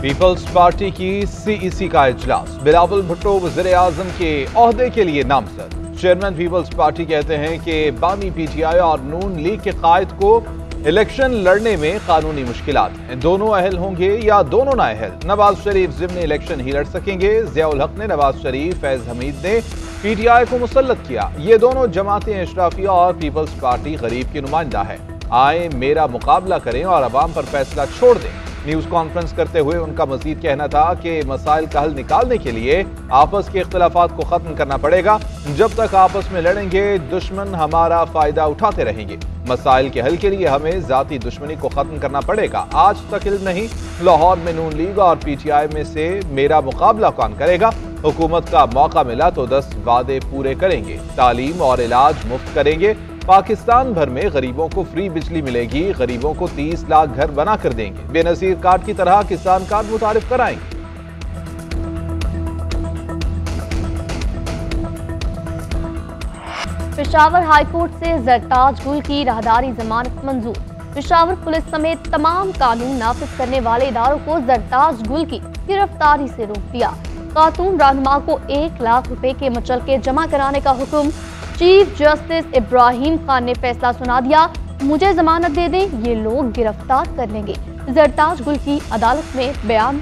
Peoples party की CEC का इजलास, बिलावल भुट्टो वज़ीर-ए-आज़म के ओहदे के लिए नामजद। चेयरमैन पीपल्स पार्टी कहते हैं कि बानी पीटीआई और नून लीग के कायद को इलेक्शन लड़ने में कानूनी मुश्किलात हैं। दोनों अहल होंगे या दोनों नाअहल। नवाज शरीफ ज़िम्न इलेक्शन ही लड़ सकेंगे। ज़ियाउल हक ने नवाज शरीफ, फैज हमीद ने पीटीआई को मुसल्लत किया। ये दोनों जमातें अशराफिया और पीपल्स पार्टी गरीब की नुमाइंदा है। आए मेरा मुकाबला करें और अवाम पर फैसला छोड़ दें। न्यूज कॉन्फ्रेंस करते हुए उनका मजीद कहना था कि मसाइल का हल निकालने के लिए आपस के इख्तिलाफात को खत्म करना पड़ेगा। जब तक आपस में लड़ेंगे दुश्मन हमारा फायदा उठाते रहेंगे। मसाइल के हल के लिए हमें जाती दुश्मनी को खत्म करना पड़ेगा। आज तक इल्म नहीं, लाहौर में नून लीग और पीटीआई में से मेरा मुकाबला कौन करेगा। हुकूमत का मौका मिला तो 10 वादे पूरे करेंगे। तालीम और इलाज मुफ्त करेंगे। पाकिस्तान भर में गरीबों को फ्री बिजली मिलेगी। गरीबों को 30 लाख घर बना कर देंगे। बेनजीर कार्ड की तरह किसान कार्ड मुतारिफ कराएंगे। पेशावर हाईकोर्ट से जरताज गुल की राहदारी जमानत मंजूर। पेशावर पुलिस समेत तमाम कानून नाफिज करने वाले इदारों को जरताज गुल की गिरफ्तारी से रोक दिया। खातून रहनुमा को 1 लाख रुपए के मुचलके जमा कराने का हुक्म। चीफ जस्टिस इब्राहिम खान ने फैसला सुना दिया, मुझे जमानत दे दें, ये लोग गिरफ्तार कर लेंगे। जरताज गुल की अदालत में बयान,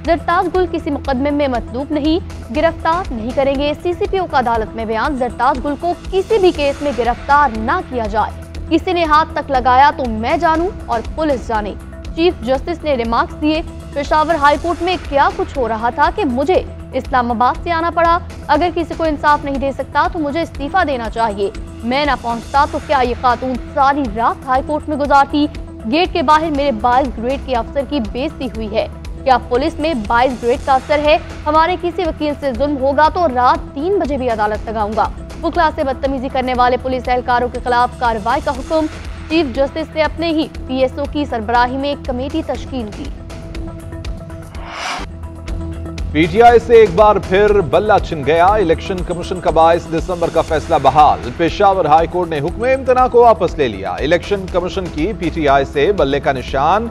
जरताज गुल किसी मुकदमे में मतलूब नहीं, गिरफ्तार नहीं करेंगे। सीसीपीओ का अदालत में बयान, जरताज गुल को किसी भी केस में गिरफ्तार ना किया जाए। किसी ने हाथ तक लगाया तो मैं जानूं और पुलिस जाने। चीफ जस्टिस ने रिमार्क्स दिए, पेशावर हाईकोर्ट में क्या कुछ हो रहा था कि मुझे इस्लामाबाद से आना पड़ा। अगर किसी को इंसाफ नहीं दे सकता तो मुझे इस्तीफा देना चाहिए। मैं ना पहुंचता तो क्या ये खातून सारी रात हाईकोर्ट में गुजारती। गेट के बाहर मेरे 22 ग्रेड के अफसर की बेइज्जती हुई है। क्या पुलिस में 22 ग्रेड का अफसर है? हमारे किसी वकील से जुल्म होगा तो रात 3 बजे भी अदालत लगाऊंगा। वकील से बदतमीजी करने वाले पुलिस एहलकारों के खिलाफ कार्रवाई का हुक्म। चीफ जस्टिस ने अपने ही पीएसओ की सरबराही में एक कमेटी तश्कील दी। पीटीआई से एक बार फिर बल्ला छिन गया। इलेक्शन कमीशन का 22 दिसंबर का फैसला बहाल। पेशावर हाईकोर्ट ने हुक्म इम्तना को वापस ले लिया। इलेक्शन कमीशन की पीटीआई से बल्ले का निशान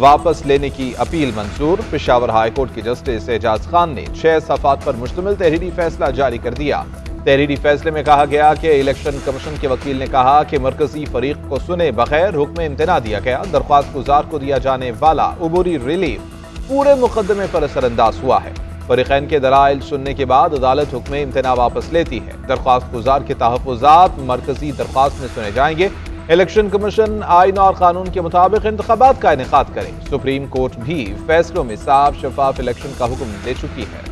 वापस लेने की अपील मंजूर। पेशावर हाईकोर्ट के जस्टिस एजाज खान ने 6 सफ़ात पर मुश्तमिल तहरीरी फैसला जारी कर दिया। तहरीरी फैसले में कहा गया कि इलेक्शन कमीशन के वकील ने कहा कि मरकजी फरीक को सुने बगैर हुक्म इम्तना दिया गया। दरख्वास्त गुजार को दिया जाने वाला उबूरी रिलीफ पूरे मुकदमे पर असरअंदाज हुआ है। फरीकैन के दलाइल सुनने के बाद अदालत हुक्म इम्तना वापस लेती है। दरख्वास्त गुजार के तहफ़्फ़ुज़ात मरकजी दरख्वास्त में सुने जाएंगे। इलेक्शन कमीशन आईन और कानून के मुताबिक इंतखाबात का इनेकाद करे। सुप्रीम कोर्ट भी फैसलों में साफ शफाफ इलेक्शन का हुक्म दे चुकी है।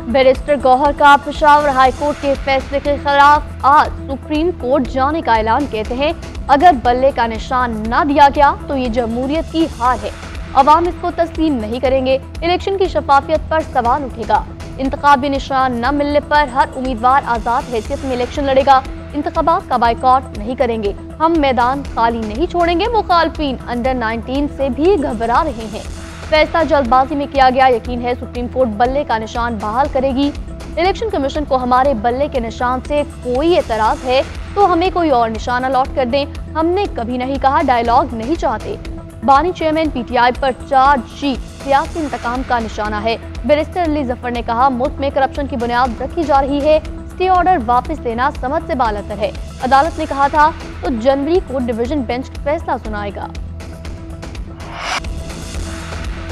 बैरिस्टर गौहर का पेशावर हाईकोर्ट के फैसले के खिलाफ आज सुप्रीम कोर्ट जाने का ऐलान। कहते हैं अगर बल्ले का निशान ना दिया गया तो ये जमहूरियत की हार है। अवाम इसको तस्लीम नहीं करेंगे। इलेक्शन की शफाफियत पर सवाल उठेगा। इंतखाबी निशान न मिलने पर हर उम्मीदवार आजाद हैसियत में इलेक्शन लड़ेगा। इंतखाबात का बाइकॉट नहीं करेंगे। हम मैदान खाली नहीं छोड़ेंगे। मुखालफिन अंडर 19 से भी घबरा रहे हैं। फैसला जल्दबाजी में किया गया। यकीन है सुप्रीम कोर्ट बल्ले का निशान बहाल करेगी। इलेक्शन कमीशन को हमारे बल्ले के निशान से कोई एतराज है तो हमें कोई और निशान अलॉट कर दें। हमने कभी नहीं कहा डायलॉग नहीं चाहते। बानी चेयरमैन पीटीआई पर चार्जशीट सियासी इंतकाम का निशाना है। बैरिस्टर अली जफर ने कहा मुल्क में करप्शन की बुनियाद रखी जा रही है। स्टे ऑर्डर वापस लेना समझ से बालतर है। अदालत ने कहा था तो जनवरी को डिवीजन बेंच फैसला सुनाएगा।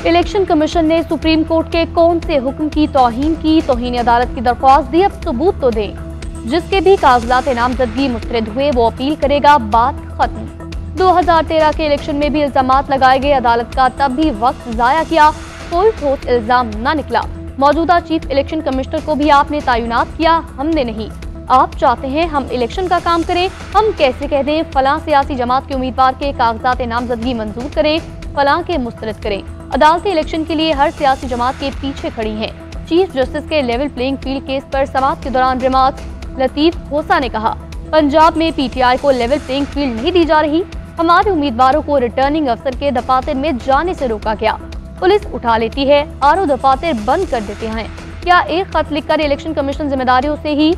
इलेक्शन कमीशन ने सुप्रीम कोर्ट के कौन से हुक्म की तौहीन अदालत की दरख्वास्त दी। अब सबूत तो दें। जिसके भी कागजात नामजदगी मुस्तरद हुए वो अपील करेगा। बात खत्म। 2013 के इलेक्शन में भी इल्जामात लगाए गए। अदालत का तब भी वक्त जाया किया, कोई ठोस इल्जाम न निकला। मौजूदा चीफ इलेक्शन कमिश्नर को भी आपने तैनात किया, हमने नहीं। आप चाहते हैं हम इलेक्शन का काम करें, हम कैसे कह दें फलां सियासी जमात के उम्मीदवार के कागजात नामजदगी मंजूर करें, फलां के मुस्तरद करें। अदालत इलेक्शन के लिए हर सियासी जमात के पीछे खड़ी है। चीफ जस्टिस के लेवल प्लेइंग फील्ड केस पर समाअत के दौरान रिमार्क्स। लतीफ खोसा ने कहा पंजाब में पीटीआई को लेवल प्लेइंग फील्ड नहीं दी जा रही। हमारे उम्मीदवारों को रिटर्निंग अफसर के दफातर में जाने से रोका गया। पुलिस उठा लेती है, आरओ दफातर बंद कर देते हैं। क्या एक खत लिखकर इलेक्शन कमीशन जिम्मेदारियों से ही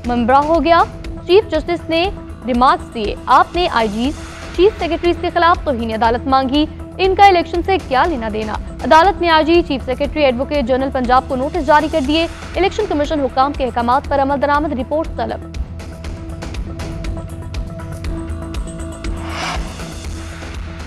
मुंबरा हो गया? चीफ जस्टिस ने रिमार्क्स दिए, आपने आईजी चीफ सेक्रेटरीज के खिलाफ तौहीन अदालत मांगी। इनका इलेक्शन से क्या लेना देना। अदालत ने आज ही chief secretary advocate general Punjab को नोटिस जारी कर दिए। इलेक्शन कमीशन हुकाम के अहकामात पर अमल दरामद रिपोर्ट तलब।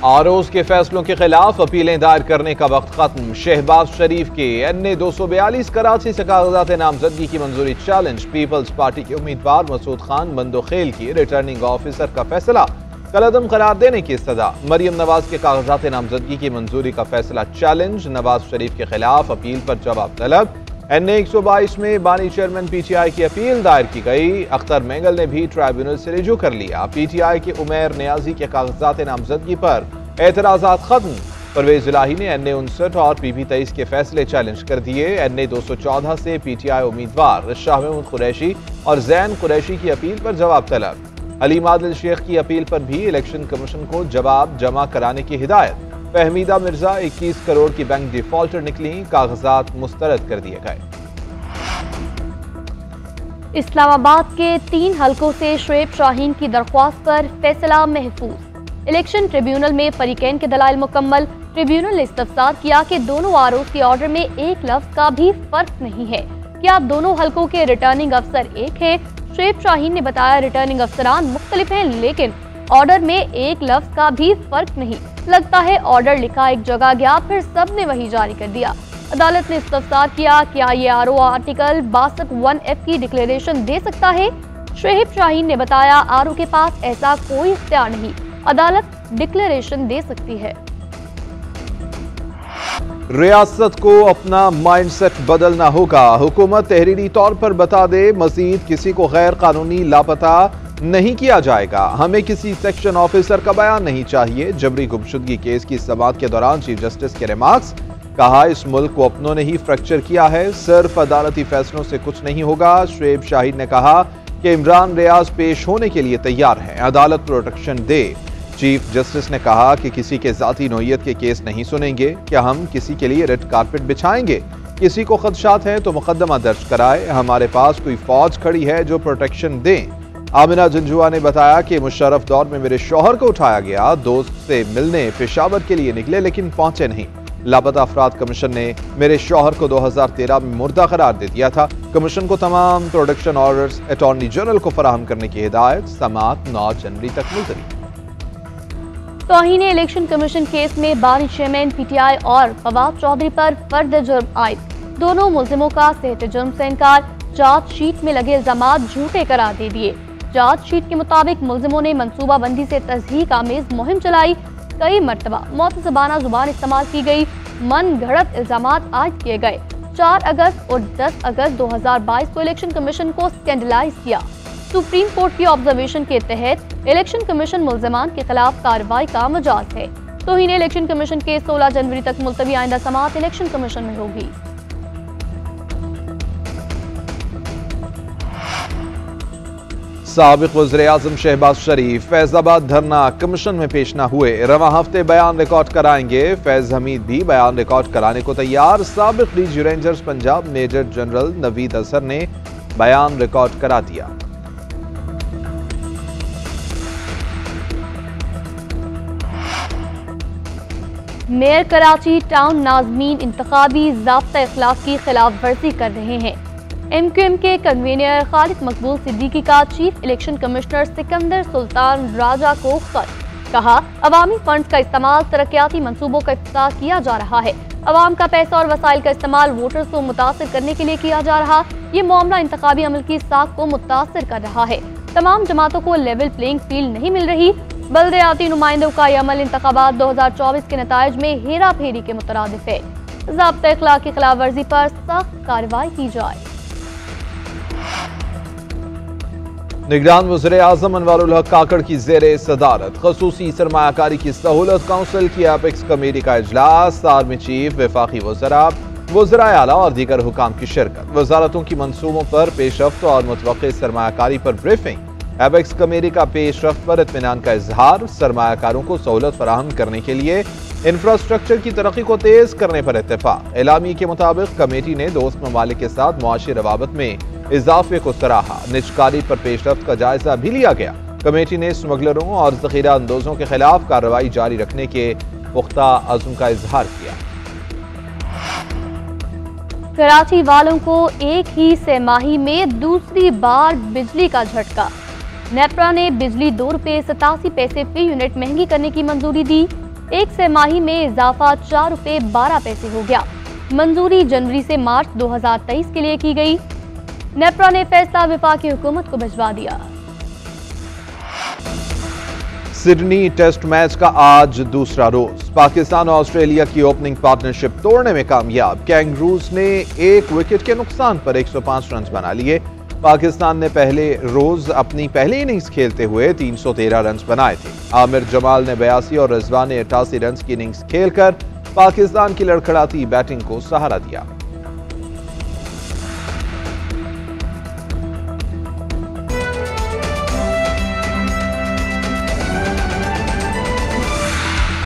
आरओज के फैसलों के खिलाफ अपीलें दायर करने का वक्त खत्म। शहबाज शरीफ के NA 242 कराची से कागजात नामजदगी की मंजूरी चैलेंज। पीपल्स पार्टी के उम्मीदवार मसूद खान बंदोखेल की रिटर्निंग ऑफिसर का फैसला कलअदम करार देने की सजा। मरियम नवाज के कागजात नामजदगी की मंजूरी का फैसला चैलेंज। नवाज शरीफ के खिलाफ अपील पर जवाब तलब। NA 122 में बानी चेयरमैन PTI की अपील दायर की गई। अख्तर मेंगल ने भी ट्राइब्यूनल से रिजू कर लिया। PTI के उमैर नियाजी के कागजात नामजदगी पर एतराजात खत्म। परवेज इलाही ने NA 59 और PP 23 के फैसले चैलेंज कर दिए। NA 214 से PTI उम्मीदवार शाह महमूद कुरैशी और जैन कुरैशी की अपील पर जवाब तलब। हलीम आदिल शेख की अपील पर भी इलेक्शन कमीशन को जवाब जमा कराने की हिदायत। फहमीदा मिर्जा 21 करोड़ की बैंक डिफॉल्टर निकली। कागजात मुस्तरद कर दिए गए। इस्लामाबाद के 3 हलकों से शुएब शाहीन की दरख्वास्त पर फैसला महफूज। इलेक्शन ट्रिब्यूनल में फरीकैन के दलाइल मुकम्मल। ट्रिब्यूनल ने इस्तफसार किया कि दोनों आरोप के ऑर्डर में एक लफ्ज का भी फर्क नहीं है। क्या दोनों हलकों के रिटर्निंग अफसर एक हैं? शुएब शाहीन ने बताया रिटर्निंग अफसरान मुख्तलिफ हैं, लेकिन ऑर्डर में एक लफ्ज का भी फर्क नहीं। लगता है ऑर्डर लिखा एक जगह गया, फिर सब ने वही जारी कर दिया। अदालत ने इस्तफसार किया, क्या ये आरओ आर्टिकल 62(1)F की डिक्लेरेशन दे सकता है? शुएब शाहीन ने बताया आरओ के पास ऐसा कोई इख्तियार नहीं, अदालत डिक्लेरेशन दे सकती है। रियासत को अपना माइंडसेट बदलना होगा। हुकूमत तहरीरी तौर पर बता दे मजीद किसी को गैर कानूनी लापता नहीं किया जाएगा। हमें किसी सेक्शन ऑफिसर का बयान नहीं चाहिए। जबरी गुमशुदगी केस की समाअत के दौरान चीफ जस्टिस के रिमार्क्स। कहा इस मुल्क को अपनों ने ही फ्रैक्चर किया है, सिर्फ अदालती फैसलों से कुछ नहीं होगा। शुएब शाहीन ने कहा कि इमरान रियाज पेश होने के लिए तैयार हैं, अदालत प्रोटेक्शन दे। चीफ जस्टिस ने कहा कि किसी के जाती नौयत के केस नहीं सुनेंगे। क्या हम किसी के लिए रेड कारपेट बिछाएंगे? किसी को खदशात हैं तो मुकदमा दर्ज कराए। हमारे पास कोई फौज खड़ी है जो प्रोटेक्शन दे। आमिना जंजुआ ने बताया कि मुशर्रफ दौर में मेरे शौहर को उठाया गया, दोस्त से मिलने पेशावर के लिए निकले लेकिन पहुंचे नहीं। लापता अफराद कमीशन ने मेरे शौहर को 2013 में मुर्दा करार दे दिया था। कमीशन को तमाम प्रोडक्शन ऑर्डर्स अटॉर्नी जनरल को फराहम करने की हिदायत। समाअत 9 जनवरी तक मुलतवी। तौहीन इलेक्शन कमीशन केस में बानी चेयरमैन PTI और फवाद चौधरी पर फर्द जुर्म आयद। दोनों मुल्जिमों का सेहत जुर्म से इनकार। जांच शीट में लगे इल्जामात झूठे करार दे दिए। जांच शीट के मुताबिक मुल्जिमों ने मंसूबाबंदी से तस्दीक आमेज मुहिम चलाई। कई मरतबा मुतज़बाना जुबान इस्तेमाल की गई। मन घड़त इल्जामात आयद किए गए। 4 अगस्त और 10 अगस्त 2022 को इलेक्शन कमीशन को स्कैंडलाइज किया। सुप्रीम कोर्ट की ऑब्जर्वेशन के तहत इलेक्शन कमीशन मुल्ज़िमान के खिलाफ कार्रवाई का मजाज है। तौहीन इलेक्शन कमीशन के 16 जनवरी तक मुलतवी। आइंदा समाअत इलेक्शन कमीशन में होगी। साबिक वज़ीर-ए-आज़म शहबाज शरीफ फैजाबाद धरना कमीशन में पेश न हुए। रवा हफ्ते बयान रिकॉर्ड कराएंगे। फैज हमीद भी बयान रिकॉर्ड कराने को तैयार। साबिक DG Rangers Punjab major general Naveed Azhar ने बयान रिकॉर्ड करा दिया। मेयर कराची टाउन नाज़मीन इंतखाबी ज़ाब्ता इखलाक की खिलाफ वर्जी कर रहे हैं। MQM के कन्वीनर खालिद मकबूल सिद्दीकी का chief election commissioner Sikandar Sultan Raja को खत। कहा अवामी फंड का इस्तेमाल तरक्याती मंसूबों का इफ्तिताह किया जा रहा है। अवाम का पैसा और वसाइल का इस्तेमाल वोटर्स को मुतासिर करने के लिए किया जा रहा। ये मामला इंतखाबी अमल की साख को मुतासिर कर रहा है। तमाम जमातों को लेवल प्लेइंग फील्ड नहीं मिल रही। बल्दियाती नुमाइंदों का यह अमल इंतखाबात 2024 के नताइज में हेरा फेरी के मुतरादिफ है। ज़ाब्ता इखलाक की खिलाफ वर्जी पर सख्त कार्रवाई की जाए। निगरान वज़ीर-ए-आज़म अनवारुल हक काकड़ की ज़ेरे सदारत खसूसी सरमायाकारी की सहूलत काउंसिल की एपेक्स कमेटी का इजलास। आर्मी चीफ, वफाकी वज़रा, वज़राए आला और दीगर हुकाम की शिरकत। वजारतों की मंसूबों पर पेशरफ्त और मुतवक्किल सरमायाकारी पर ब्रीफिंग। एपेक्स कमेटी का पेशरफ्त पर इत्मीनान का इजहार। सरमायाकारों को सहूलत फराहम करने के लिए इंफ्रास्ट्रक्चर की तरक्की को तेज करने पर इत्तेफाक। एलामी के मुताबिक कमेटी ने दोस्त ममालिक के साथ मुआशी रवाबत में इजाफे को सराहा। निजकारी पर पेशरफ्त का जायजा भी लिया गया। कमेटी ने स्मगलरों और जखीरा अंदोजों के खिलाफ कार्रवाई जारी रखने के पुख्ता अज़्म का इजहार किया। कराची वालों को एक ही सहमाही में दूसरी बार बिजली का झटका। नेपरा ने बिजली ₹2.87 फी यूनिट महंगी करने की मंजूरी दी। एक सहमाही में इजाफा ₹4.12 हो गया। मंजूरी जनवरी से मार्च 2023 के लिए की गई। नेपरा ने फैसला वफाकी हुकूमत को भिजवा दिया। सिडनी टेस्ट मैच का आज दूसरा रोज। पाकिस्तान और ऑस्ट्रेलिया की ओपनिंग पार्टनरशिप तोड़ने में कामयाब। कैंगरूज ने 1 विकेट के नुकसान पर 105 रन बना लिए। पाकिस्तान ने पहले रोज अपनी पहली इनिंग्स खेलते हुए 313 रन बनाए थे। आमिर जमाल ने 82 और रिजवान ने 88 रन की इनिंग्स खेलकर पाकिस्तान की लड़खड़ाती बैटिंग को सहारा दिया।